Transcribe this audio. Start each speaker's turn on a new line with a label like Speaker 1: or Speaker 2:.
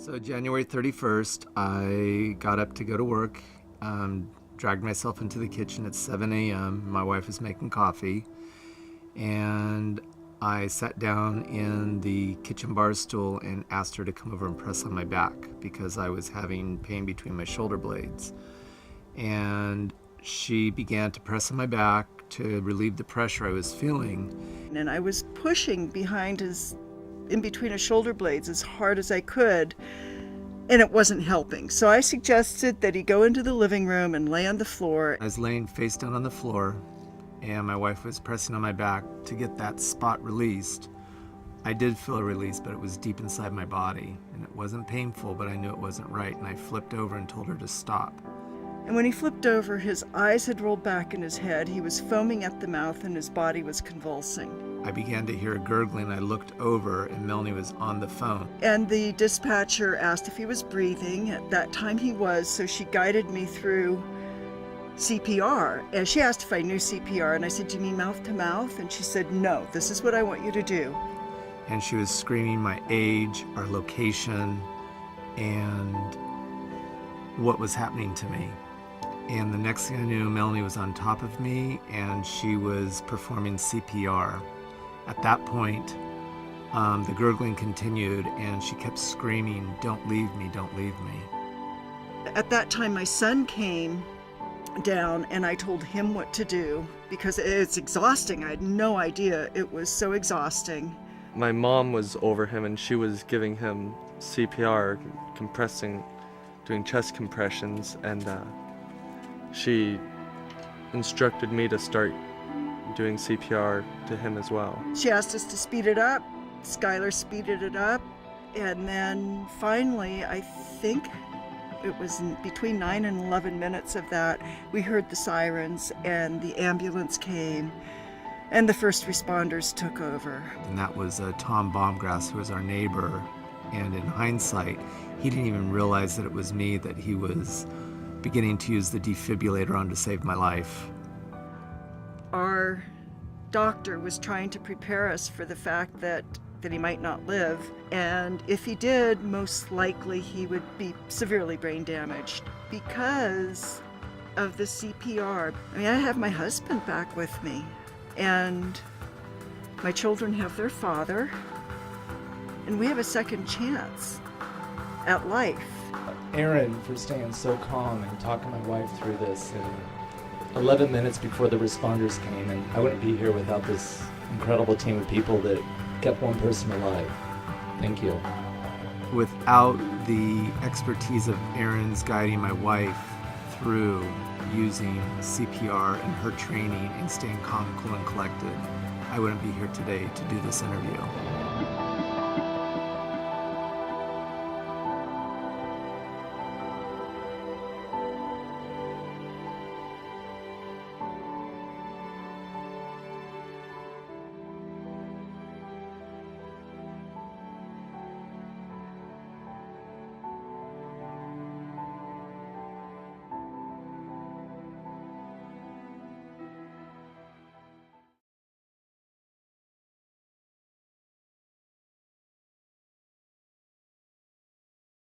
Speaker 1: So January 31st, I got up to go to work, dragged myself into the kitchen at 7 a.m. My wife was making coffee, and I sat down in the kitchen bar stool and asked her to come over and press on my back because I was having pain between my shoulder blades. And she began to press on my back to relieve the pressure I was feeling.
Speaker 2: And I was pushing in between his shoulder blades as hard as I could, and it wasn't helping. So I suggested that he go into the living room and lay on the floor.
Speaker 1: I was laying face down on the floor, and my wife was pressing on my back to get that spot released. I did feel a release, but it was deep inside my body, and it wasn't painful, but I knew it wasn't right, and I flipped over and told her to stop.
Speaker 2: And when he flipped over, his eyes had rolled back in his head. He was foaming at the mouth, and his body was convulsing.
Speaker 1: I began to hear a gurgling. I looked over, and Melanie was on the phone.
Speaker 2: And the dispatcher asked if he was breathing. At that time he was, so she guided me through CPR. And she asked if I knew CPR, and I said, "Do you mean mouth to mouth?" And she said, "No, this is what I want you to do."
Speaker 1: And she was screaming my age, our location, and what was happening to me. And the next thing I knew, Melanie was on top of me, and she was performing CPR. At that point, the gurgling continued, and she kept screaming, "Don't leave me, don't leave me."
Speaker 2: At that time, my son came down, and I told him what to do because it's exhausting. I had no idea. It was so exhausting.
Speaker 3: My mom was over him, and she was giving him CPR, compressing, doing chest compressions, and she instructed me to start doing CPR to him as well.
Speaker 2: She asked us to speed it up. Skylar speeded it up. And then finally, I think it was between 9 and 11 minutes of that, we heard the sirens and the ambulance came and the first responders took over.
Speaker 1: And that was Tom Baumgrass, who was our neighbor. And in hindsight, he didn't even realize that it was me, that he was beginning to use the defibrillator on to save my life.
Speaker 2: Our doctor was trying to prepare us for the fact that he might not live, and if he did, most likely he would be severely brain damaged because of the CPR. I mean, I have my husband back with me, and my children have their father, and we have a second chance at life.
Speaker 4: Aaron for staying so calm and talking my wife through this. And 11 minutes before the responders came, and I wouldn't be here without this incredible team of people that kept one person alive. Thank you.
Speaker 1: Without the expertise of Aaron's guiding my wife through using CPR and her training and staying calm, cool, and collected, I wouldn't be here today to do this interview.